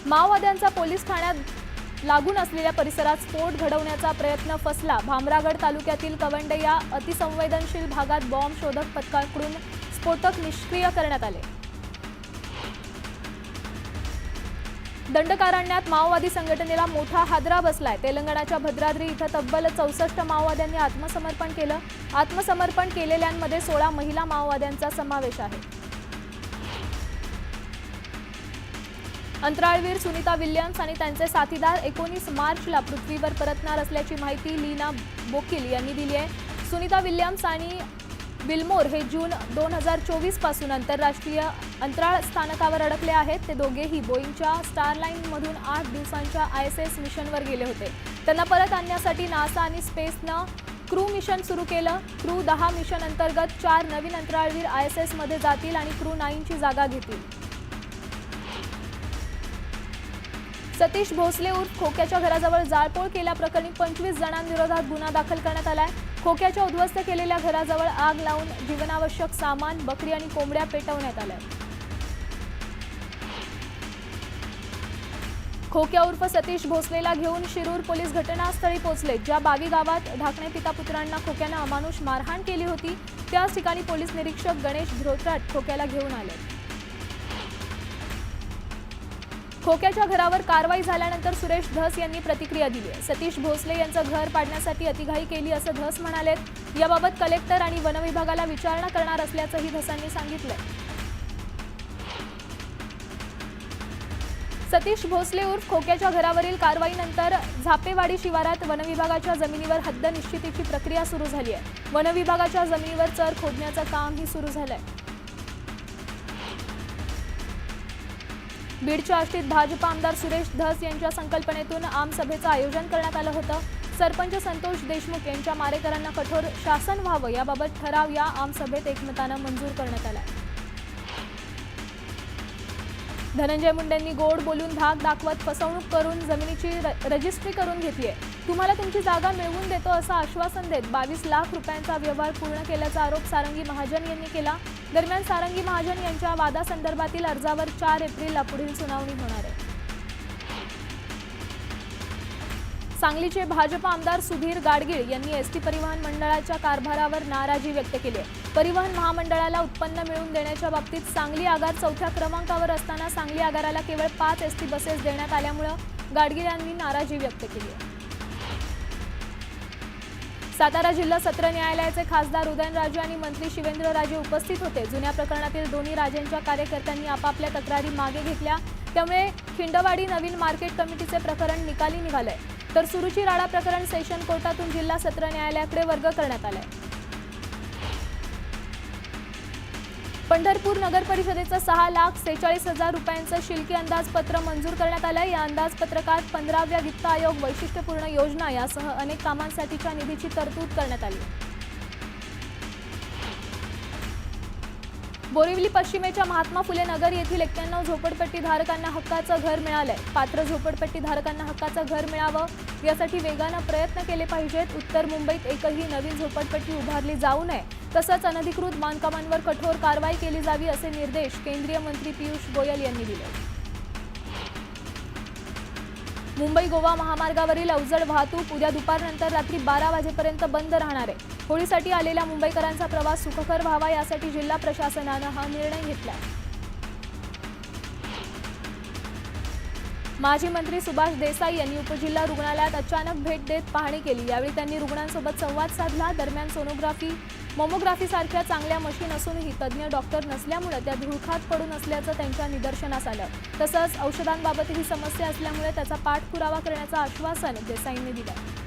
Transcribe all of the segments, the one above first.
माओवाद्यांचा पोलीस ठाण्यात लागून असलेल्या परिसरात स्फोट घडवण्याचा प्रयत्न फसला। भामरागड तालुक्यातील कवंडे या अतिसंवेदनशील भागात बॉम्ब शोधक पथकाकडून स्फोटक निष्क्रिय करण्यात आले। दंडकारण्यात माओवादी संघटनेला मोठा हादरा बसलाय। तेलंगणाच्या भद्राद्री इथं तब्बल 64 माओवाद्यांनी आत्मसमर्पण केलं। आत्मसमर्पण केलेल्यांमध्ये 16 महिला माओवाद्यांचा समावेश आहे। अंतराळवीर सुनीता विल्यम्स आणि त्यांचे साथीदार 19 मार्चला पृथ्वीवर परतणार असल्याची माहिती लीना बोकिल यांनी दिली आहे। सुनीता विल्यम्स आणि विल्मोर हे जून 2024 पासून आंतरराष्ट्रीय अंतराळ स्थानकावर अडकले आहेत। ते दोघेही बोईंगच्या स्टारलाईनमधून 8 दिवसांच्या ISS मिशनवर गेले होते। त्यांना परत आणण्यासाठी नासा आणि स्पेसनं क्रू मिशन सुरू केलं। क्रू 10 मिशन अंतर्गत 4 नवीन अंतराळवीर ISS मध्ये जातील आणि क्रू 9 ची जागा घेतील। सतीश भोसले उर्फ खोक्याच्या घराजवळ जाळपोळ केल्याप्रकरणी 25 जणांविरोधात गुन्हा दाखल करण्यात आलाय। खोक्याच्या उद्ध्वस्त केलेल्या घराजवळ आग लावून जीवनावश्यक सामान, बकरी आणि कोंबड्या पेटवण्यात आल्या। खोक्या उर्फ सतीश भोसलेला घेऊन शिरूर पोलीस घटनास्थळी पोहोचले। ज्या बावी गावात ढाकणे पिता पुत्रांना खोक्यानं अमानुष मारहाण केली होती त्याच ठिकाणी पोलीस निरीक्षक गणेश धोत्राट खोक्याला घेऊन आले। खोक्याच्या घरावर कारवाई झाल्यानंतर सुरेश धस यांनी प्रतिक्रिया दिली आहे। सतीश भोसले यांचं घर पाडण्यासाठी अतिघाई केली असं धस म्हणालेत। याबाबत कलेक्टर आणि वन विभागाला विचारणा करणार असल्याचंही धसांनी सांगितलंय। सतीश भोसले उर्फ खोक्याच्या घरावरील कारवाईनंतर झापेवाडी शिवारात वन विभागाच्या जमिनीवर हद्द निश्चितीची प्रक्रिया सुरू झाली आहे। वन विभागाच्या जमिनीवर चर खोदण्याचं कामही सुरू झालंय। बीडच्या आष्टीत भाजपा आमदार सुरेश धस यांच्या संकल्पनेतून आमसभेचं आयोजन करण्यात आलं होतं। सरपंच संतोष देशमुख यांच्या मारेकरांना कठोर शासन व्हावं याबाबत ठराव या आमसभेत एकमतानं मंजूर करण्यात आला। धनंजय मुंडेंनी गोड बोलून धाक दाखवत फसवणूक करून जमिनीची रजिस्ट्री करून घेतली आहे। तुम्हाला तुमची जागा मिळवून देतो असं आश्वासन देत 22 लाख रुपयांचा व्यवहार पूर्ण केल्याचा आरोप सारंगी महाजन यांनी केला। दरम्यान सारंगी महाजन यांच्या वादासंदर्भातील अर्जावर 4 एप्रिलला पुढील सुनावणी होणार आहे। सांगलीचे भाजपा आमदार सुधीर गाडगीळ यांनी एसटी परिवहन मंडळाच्या कारभारावर नाराजी व्यक्त केली आहे। परिवहन महामंडळाला उत्पन्न मिळवून देण्याच्या बाबतीत सांगली आगार 4थ्या क्रमांकावर असताना सांगली आगाराला केवळ 5 एसटी बसेस देण्यात आल्यामुळे गाडगीळ यांनी नाराजी व्यक्त केली आहे। सातारा जिल्हा सत्र न्यायालयाचे खासदार उदयनराजे आणि मंत्री शिवेंद्रराजे उपस्थित होते। जुन्या प्रकरणातील दोन्ही राज्यांच्या कार्यकर्त्यांनी आपापल्या तक्रारी मागे घेतल्या। त्यामुळे खिंडवाडी नवीन मार्केट कमिटीचे प्रकरण निकाली निघालंय, तर सुरुची राडा प्रकरण सेशन कोर्टातून जिल्हा सत्र न्यायालयाकडे वर्ग करण्यात आलंय। पंढरपूर नगर परिषदेचं 6,46,000 रुपयांचं शिल्की अंदाजपत्र मंजूर करण्यात आलंय। या अंदाजपत्रकात 15व्या वित्त आयोग वैशिष्ट्यपूर्ण योजना यासह अनेक कामांसाठीच्या निधीची तरतूद करण्यात आली। बोरिवली पश्चिमेच्या महात्मा फुले नगर येथील 91 झोपडपट्टीधारकांना हक्काचं घर मिळालंय। पात्र झोपडपट्टीधारकांना हक्काचं घर मिळावं यासाठी वेगानं प्रयत्न केले पाहिजेत। उत्तर मुंबईत एकही नवीन झोपडपट्टी उभारली जाऊ नये, तसंच अनधिकृत बांधकामांवर कठोर कारवाई केली जावी असे निर्देश केंद्रीय मंत्री पियुष गोयल यांनी दिले। मुंबई गोवा महामार्गावरील अवजड वाहतूक उद्या दुपारनंतर रात्री 12 वाजेपर्यंत बंद राहणार आहे। होळीसाठी आलेल्या मुंबईकरांचा प्रवास सुखकर व्हावा यासाठी जिल्हा प्रशासनानं हा निर्णय घेतलाय। माजी मंत्री सुभाष देसाई यांनी उपजिल्हा रुग्णालयात अचानक भेट देत पाहणी केली। यावेळी त्यांनी रुग्णांसोबत संवाद साधला। दरम्यान सोनोग्राफी, मोमोग्राफी सारख्या चांगल्या मशीन असूनही तज्ज्ञ डॉक्टर नसल्यामुळे त्या धुळखात पडून असल्याचं त्यांच्या निदर्शनास आलं। तसंच औषधांबाबतही समस्या असल्यामुळे त्याचा पाठपुरावा करण्याचं आश्वासन देसाईंनी दिलं।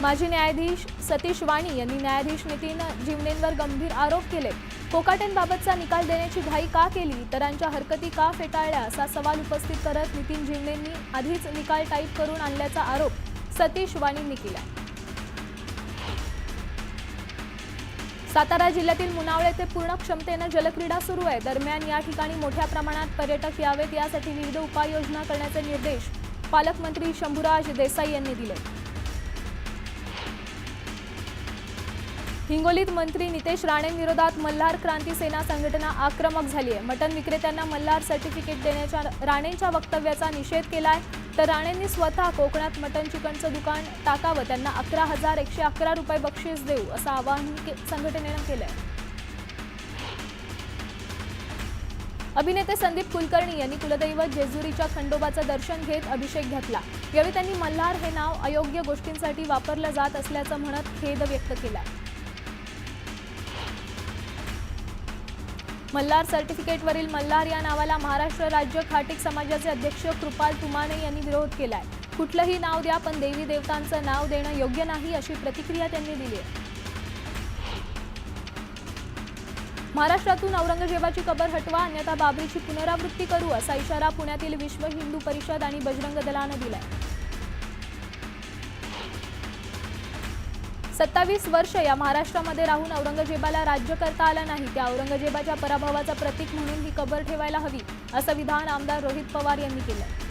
माजी न्यायाधीश सतीश वाणी यांनी न्यायाधीश नितीन जीवनेंवर गंभीर आरोप केले। कोकाटेंबाबतचा निकाल देण्याची घाई का केली, इतरांच्या हरकती का फेटाळल्या असा सवाल उपस्थित करत नितीन जीवनेंनी आधीच निकाल टाईप करून आणल्याचा आरोप सतीश वाणींनी केला। सातारा जिल्ह्यातील मुनावळे येथे पूर्ण क्षमतेने जलक्रीडा सुरू आहे। दरम्यान या ठिकाणी मोठ्या प्रमाणात पर्यटक यावेत यासाठी विविध उपाययोजना करण्याचे निर्देश पालकमंत्री शंभूराज देसाई यांनी दिले। हिंगोलीत मंत्री नितेश राणेंविरोधात मल्हार क्रांती सेना संघटना आक्रमक झाली आहे। मटण विक्रेत्यांना मल्हार सर्टिफिकेट देण्याच्या राणेंच्या वक्तव्याचा निषेध केलाय। तर राणेंनी स्वतः कोकणात मटण चिकनचं दुकान टाकावं, त्यांना 11,111 रुपये बक्षीस देऊ असं आवाहन संघटनेनं केलंय। अभिनेते संदीप कुलकर्णी यांनी कुलदैवत जेजुरीच्या खंडोबाचं दर्शन घेत अभिषेक घातला। यावेळी त्यांनी मल्हार हे नाव अयोग्य गोष्टींसाठी वापरलं जात असल्याचं म्हणत खेद व्यक्त केला। मल्हार सर्टिफिकेटवरील मल्हार या नावाला महाराष्ट्र राज्य खाटीक समाजाचे अध्यक्ष कृपाल तुमाने यांनी विरोध केलाय। कुठलंही नाव द्या, पण देवी देवतांचं नाव देणं योग्य नाही अशी प्रतिक्रिया त्यांनी दिली आहे। महाराष्ट्रातून औरंगजेबाची कबर हटवा, अन्यथा बाबरीची पुनरावृत्ती करू असा इशारा पुण्यातील विश्व हिंदू परिषद आणि बजरंग दलानं दिलाय। 27 वर्ष या महाराष्ट्रामध्ये राहून औरंगजेबाला राज्य करता आलं नाही, त्या औरंगजेबाच्या पराभवाचं प्रतीक म्हणून ही कबर ठेवायला हवी असं विधान आमदार रोहित पवार यांनी केलं।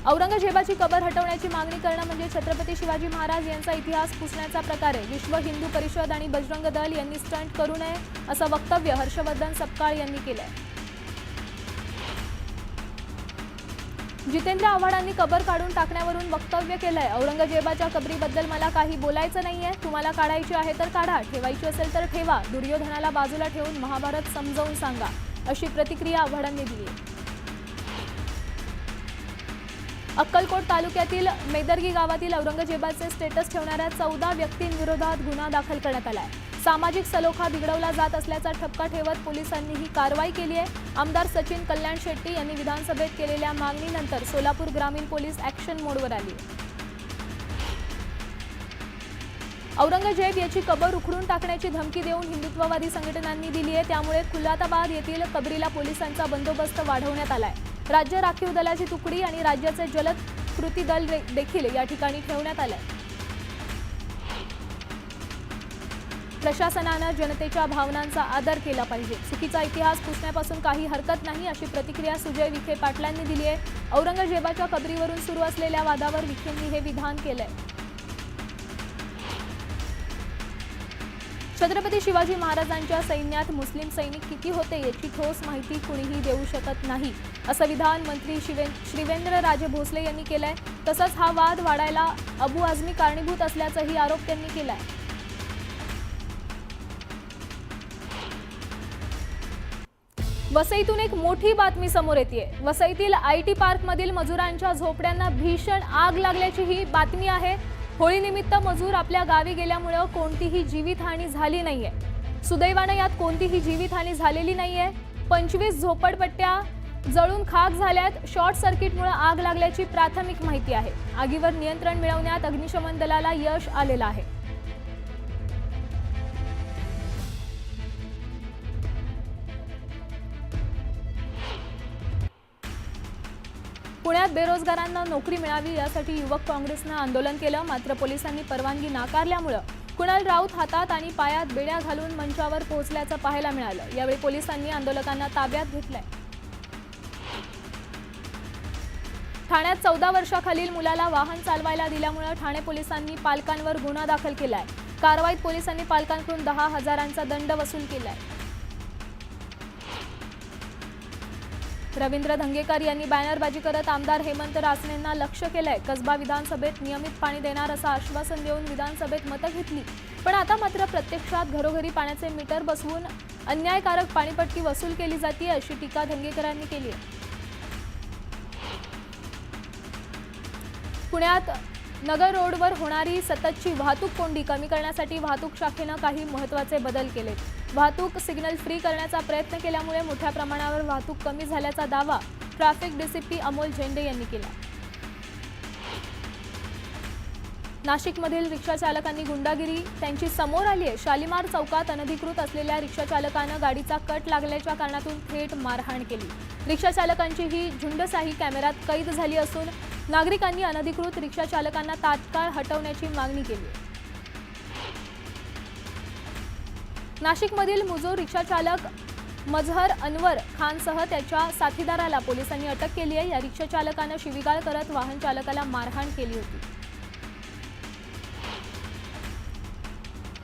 औरंगजेबाची कबर हटवण्याची मागणी करणं म्हणजे छत्रपती शिवाजी महाराज यांचा इतिहास पुसण्याचा प्रकार आहे। विश्व हिंदू परिषद आणि बजरंग दल यांनी स्टंट करू नये असं वक्तव्य हर्षवर्धन सपकाळ यांनी केलंय। जितेंद्र आव्हाडांनी कबर काढून टाकण्यावरून वक्तव्य केलंय। औरंगजेबाच्या कबरीबद्दल मला काही बोलायचं नाहीये, तुम्हाला काढायची आहे तर काढा, ठेवायची असेल तर ठेवा, दुर्योधनाला बाजूला ठेवून महाभारत समजावून सांगा अशी प्रतिक्रिया आव्हाडांनी दिली। अक्कलकोट तालुक्यातील मेदर्गी गावातील औरंगजेबाचे स्टेटस ठेवणाऱ्या 14 व्यक्तींविरोधात गुन्हा दाखल करण्यात आलाय। सामाजिक सलोखा बिघडवला जात असल्याचा ठपका ठेवत पोलिसांनी ही कारवाई केली आहे। आमदार सचिन कल्याण शेट्टी यांनी विधानसभेत केलेल्या मागणीनंतर सोलापूर ग्रामीण पोलीस ॲक्शन मोडवर आली। औरंगजेब याची कबर उखडून टाकण्याची धमकी देऊन हिंदुत्ववादी संघटनांनी दिली आहे, त्यामुळे खुलाताबाद येथील कबरीला पोलिसांचा बंदोबस्त वाढवण्यात आलाय। राज्य राखीव दलाची तुकडी आणि राज्याचे जलद कृती दल देखील या ठिकाणी ठेवण्यात आलंय। प्रशासनानं जनतेच्या भावनांचा आदर केला पाहिजे, चुकीचा इतिहास पुसण्यापासून काही हरकत नाही अशी प्रतिक्रिया सुजय विखे पाटलांनी दिली आहे। औरंगजेबाच्या कबरीवरून सुरू असलेल्या वादावर विखेंनी हे विधान केलंय। छत्रपती शिवाजी महाराजांच्या सैन्यात मुस्लिम सैनिक किती होते याची ठोस माहिती कुणीही देऊ शकत नाही असं विधान मंत्री श्रीवेंद्रराजे भोसले यांनी केलंय। तसंच हा वाद वाढायला अबू आझमी कारणीभूत असल्याचाही आरोप त्यांनी केलाय। वसईतून एक मोठी बातमी समोर येतेय। वसईतील IT पार्कमधील मजुरांच्या झोपड्यांना भीषण आग लागल्याची ही बातमी आहे। होळीनिमित्त मजूर आपल्या गावी गेल्यामुळे कोणतीही जीवितहानी झाली नाहीये। सुदैवाने यात कोणतीही जीवितहानी झालेली नाहीये। 25 झोपडपट्ट्या जळून खाक झाल्यात। शॉर्ट सर्किटमुळे आग लागल्याची प्राथमिक माहिती आहे। आगीवर नियंत्रण मिळवण्यात अग्निशमन दलाला यश आलेलं आहे। पुण्यात बेरोजगारांना नोकरी मिळावी यासाठी युवक काँग्रेसनं आंदोलन केलं, मात्र पोलिसांनी परवानगी नाकारल्यामुळे कुणाल राऊत हातात आणि पायात बेड्या घालून मंचावर पोहोचल्याचं पाहायला मिळालं। यावेळी पोलिसांनी आंदोलकांना ताब्यात घेतलंय। ठाण्यात 14 वर्षाखालील मुलाला वाहन चालवायला दिल्यामुळे ठाणे पोलिसांनी पालकांवर गुन्हा दाखल केलाय। कारवाईत पोलिसांनी पालकांकडून 10,000चा दंड वसूल केलाय। रवींद्र धंगेकर यांनी बॅनरबाजी करत आमदार हेमंत रासनेंना लक्ष्य केलंय। कसबा विधानसभेत नियमित पाणी देणार असं आश्वासन देऊन विधानसभेत मतं घेतली, पण आता मात्र प्रत्यक्षात घरोघरी पाण्याचे मीटर बसवून अन्यायकारक पाणीपट्टी वसूल केली जाते अशी टीका धंगेकरांनी केली आहे। पुण्यात नगर रोडवर होणारी सततची वाहतूक कोंडी कमी करण्यासाठी वाहतूक शाखेनं काही महत्त्वाचे बदल केले। वाहतूक सिग्नल फ्री करण्याचा प्रयत्न केल्यामुळे मोठ्या प्रमाणावर वाहतूक कमी झाल्याचा दावा ट्रॅफिक डीसीपी अमोल झेंडे यांनी केला। नाशिकमधील रिक्षा चालकांनी गुंडागिरी त्यांची समोर आली आहे। शालिमार चौकात अनधिकृत असलेल्या रिक्षा चालकानं गाडीचा कट लागल्याच्या कारणातून थेट मारहाण केली। रिक्षा चालकांची ही झुंडशाही कॅमेऱ्यात कैद झाली असून नागरिकांनी अनधिकृत रिक्षा चालकांना तात्काळ हटवण्याची मागणी केली आहे। नाशिकमधील मुजोर रिक्षा चालक मजहर अनवर खानसह त्याच्या साथीदाराला पोलिसांनी अटक केली आहे। या रिक्षा चालकानं शिवीगाळ करत वाहन चालकाला मारहाण केली होती।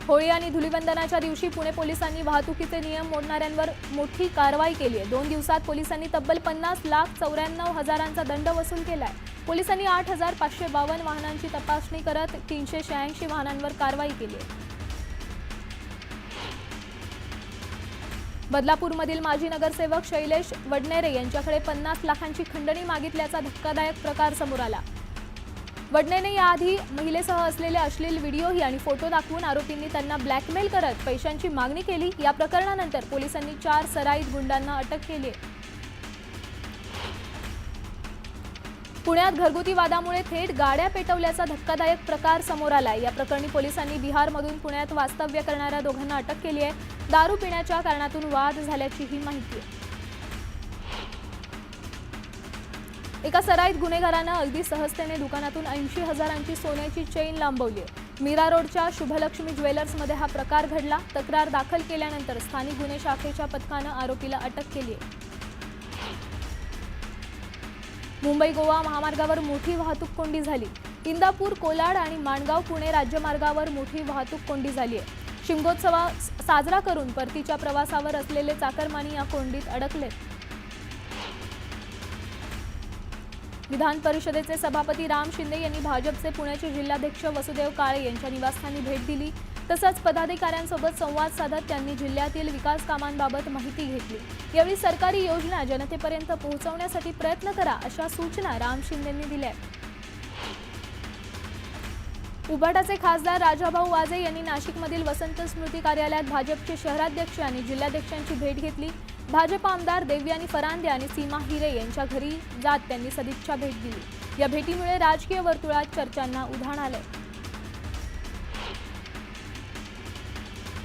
होळी आणि धुलीवंदनाच्या दिवशी पुणे पोलिसांनी वाहतुकीचे नियम मोडणाऱ्यांवर मोठी कारवाई केली आहे। 2 दिवसात पोलिसांनी तब्बल 50,94,000चा दंड वसूल केलाय। पोलिसांनी 8,552 वाहनांची तपासणी करत 386 वाहनांवर कारवाई केली आहे। बदलापूरमधील माजी नगरसेवक शैलेश वडनेरे यांच्याकडे 50 लाखांची खंडणी मागितल्याचा धक्कादायक प्रकार समोर आला। वडनेने याआधी महिलेसह असलेले अश्लील व्हिडिओही आणि फोटो दाखवून आरोपींनी त्यांना ब्लॅकमेल करत पैशांची मागणी केली। या प्रकरणानंतर पोलिसांनी 4 सराईत गुंडांना अटक केली आहे। पुण्यात घरगुती वादामुळे थेट गाड्या पेटवल्याचा धक्कादायक प्रकार समोर आलाय। या प्रकरणी पोलिसांनी बिहारमधून पुण्यात वास्तव्य करणाऱ्या दोघांना अटक केली आहे। दारू पिण्याच्या कारणातून वाद झाल्याची ही माहिती आहे। एका सराईत गुन्हेगारानं अगदी सहजतेने दुकानातून 80,000ची सोन्याची चेन लांबवली आहे। मीरा रोडच्या शुभलक्ष्मी ज्वेलर्समध्ये हा प्रकार घडला। तक्रार दाखल केल्यानंतर स्थानिक गुन्हे शाखेच्या पथकानं आरोपीला अटक केली आहे। मुंबई गोवा महामार्गावर मोठी वाहतूक कोंडी झाली। इंदापूर कोलाड आणि माणगाव पुणे राज्यमार्गावर मोठी वाहतूक कोंडी झाली आहे। शिमगोत्सव साजरा करून परतीच्या प्रवासावर असलेले चाकरमानी या कोंडीत अडकले। विधान परिषदेचे सभापती राम शिंदे यांनी भाजपचे पुण्याचे जिल्हाध्यक्ष वसुदेव काळे यांच्या निवासस्थानी भेट दिली। तसंच पदाधिकाऱ्यांसोबत संवाद साधत त्यांनी जिल्ह्यातील विकास कामांबाबत माहिती घेतली। यावेळी सरकारी योजना जनतेपर्यंत पोहोचवण्यासाठी प्रयत्न करा अशा सूचना राम शिंदेंनी दिल्या। उबाटाचे खासदार राजाभाऊ वाजे यांनी नाशिकमधील वसंत स्मृती कार्यालयात भाजपचे शहराध्यक्ष आणि जिल्हाध्यक्षांची भेट घेतली। भाजप आमदार देवयानी फरांदे आणि सीमा हिरे यांच्या घरी जात त्यांनी सदिच्छा भेट दिली। या भेटीमुळे राजकीय वर्तुळात चर्चांना उधाण आले।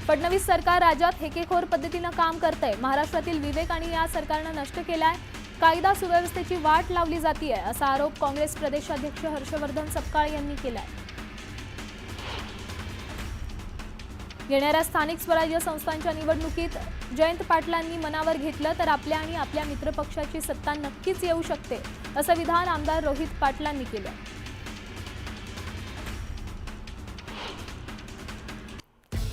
फडणवीस सरकार राज्यात हेकेखोर पद्धतीने काम करतंय। महाराष्ट्रातील विवेक आणि या सरकारनं नष्ट केलाय। कायदा सुव्यवस्थेची वाट लावली जाते असा आरोप काँग्रेस प्रदेशाध्यक्ष हर्षवर्धन सपकाळ यांनी केलाय। येणाऱ्या स्थानिक स्वराज्य संस्थांच्या निवडणुकीत जयंत पाटलांनी मनावर घेतलं तर आपल्या आणि आपल्या मित्रपक्षाची सत्ता नक्कीच येऊ शकते असं विधान आमदार रोहित पाटलांनी केलं।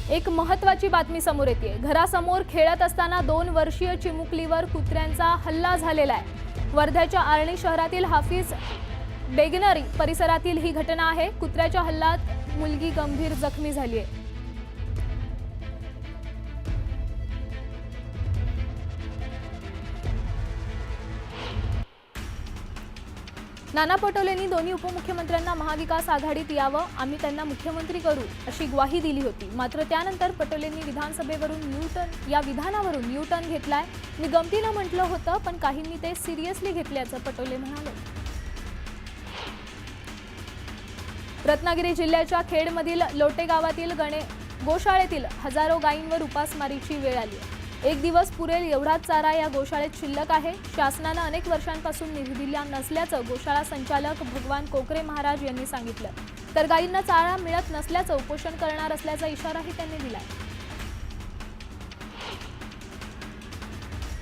एक महत्त्वाची बातमी समोर येते। घरासमोर खेळत असताना 2 वर्षीय चिमुकलीवर कुत्र्यांचा हल्ला झालेला आहे। वर्ध्याच्या आर्णी शहरातील हाफिज बेगनरी परिसरातील ही घटना आहे। कुत्र्याच्या हल्ल्यात मुलगी गंभीर जखमी झाली आहे। नाना पटोलेंनी दोन्ही उपमुख्यमंत्र्यांना महाविकास आघाडीत यावं, आम्ही त्यांना मुख्यमंत्री करू अशी ग्वाही दिली होती। मात्र त्यानंतर पटोलेंनी विधानसभेवरून या विधानावरून यू टर्न घेतलाय। मी गमतीनं म्हटलं होतं पण काहींनी ते सिरियसली घेतल्याचं पटोले म्हणाले। रत्नागिरी जिल्ह्याच्या खेडमधील लोटे गावातील गोशाळेतील हजारो गायींवर उपासमारीची वेळ आली आहे। एक दिवस पुरेल एवढाच चारा या गोशाळेत शिल्लक आहे। शासनानं अनेक वर्षांपासून निधी दिला नसल्याचं गोशाळा संचालक भगवान कोकरे महाराज यांनी सांगितलं। तर गायींना चारा मिळत नसल्याचं उपोषण करणार असल्याचा इशाराही त्यांनी दिलाय।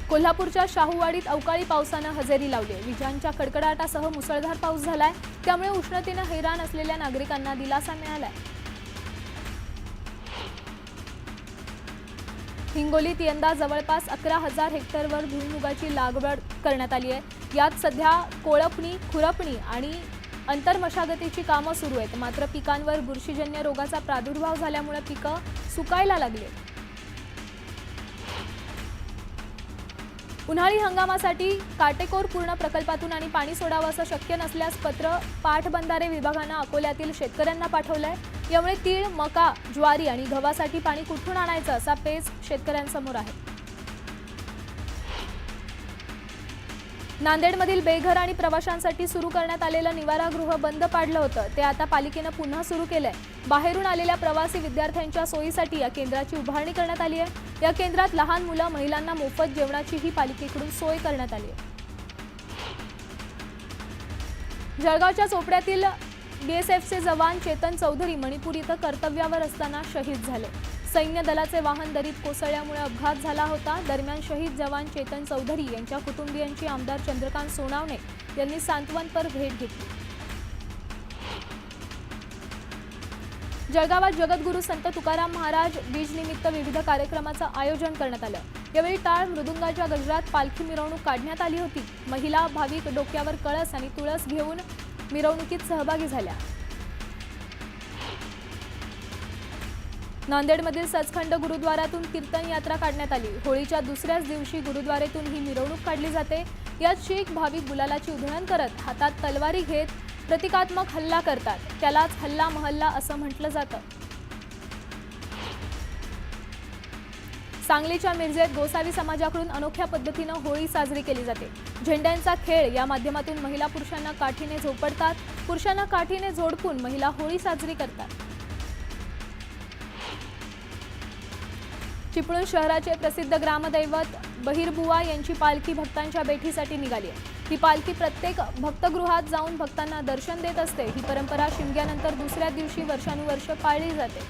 कोल्हापूरच्या शाहूवाडीत अवकाळी पावसानं हजेरी लावली आहे। विजांच्या कडकडाटासह मुसळधार पाऊस झालाय। त्यामुळे उष्णतेनं हैराण असलेल्या नागरिकांना दिलासा मिळालाय। हिंगोलीत यंदा जवळपास 11,000 हेक्टरवर भुईमुगाची लागवड करण्यात आली आहे। यात सध्या कोळपणी, खुरपणी आणि अंतर्मशागतीची कामं सुरू आहेत। मात्र पिकांवर बुरशीजन्य रोगाचा प्रादुर्भाव झाल्यामुळे पिकं सुकायला लागली। उन्हाळी हंगामासाठी काटेकोर पूर्ण प्रकल्पातून आणि पाणी सोडावं असं शक्य नसल्यास पत्र पाटबंधारे विभागानं अकोल्यातील शेतकऱ्यांना पाठवलंय। यामुळे तीळ, मका, ज्वारी आणि गव्हासाठी पाणी कुठून आणायचं असा पेच शेतकऱ्यांसमोर आहे। नांदेडमधील बेघर आणि प्रवाशांसाठी सुरू करण्यात आलेलं निवारागृह बंद पाडलं होतं, ते आता पालिकेनं पुन्हा सुरू केलंय। बाहेरून आलेल्या प्रवासी विद्यार्थ्यांच्या सोयीसाठी या केंद्राची उभारणी करण्यात आली आहे। या केंद्रात लहान मुलं, महिलांना मोफत जेवणाचीही पालिकेकडून सोय करण्यात आली आहे। जळगावच्या चोपड्यातील बीएसएफचे जवान चेतन चौधरी मणिपूर इथं कर्तव्यावर असताना शहीद झाले। सैन्य दलाचे वाहन दरीत कोसळल्यामुळे अपघात झाला होता। दरम्यान शहीद जवान चेतन चौधरी यांच्या कुटुंबियांची आमदार चंद्रकांत सोनावणे यांनी सांत्वनपर भेट घेतली। जळगावात जगद्गुरू संत तुकाराम महाराज बीज निमित्त विविध कार्यक्रमाचं आयोजन करण्यात आलं। यावेळी टाळ मृदुंगाच्या गजरात पालखी मिरवणूक काढण्यात आली होती। महिला भाविक डोक्यावर कळस आणि तुळस घेऊन मिरवणुकीत सहभागी झाल्या। नांदेडमधील सचखंड गुरुद्वारातून कीर्तन यात्रा काढण्यात आली। होळीच्या दुसऱ्याच दिवशी गुरुद्वारेतून ही मिरवणूक काढली जाते। यात शीख भाविक गुलालाची उधळण करत हातात तलवारी घेत प्रतिकात्मक हल्ला करतात। त्यालाच हल्ला महल्ला असं म्हटलं जातं। सांगलीच्या मिरजेत गोसावी समाजाकडून अनोख्या पद्धतीनं होळी साजरी केली जाते। झेंड्यांचा खेळ या माध्यमातून महिला पुरुषांना काठीने झोपडतात। पुरुषांना काठीने झोडपून महिला होळी साजरी करतात। चिपळूण शहराचे प्रसिद्ध ग्रामदैवत बहिरबुवा यांची पालखी भक्तांच्या भेटीसाठी निघाली आहे। ही पालखी प्रत्येक भक्तगृहात जाऊन भक्तांना दर्शन देत असते। ही परंपरा शिमग्यानंतर दुसऱ्या दिवशी वर्षानुवर्ष पाळली जाते।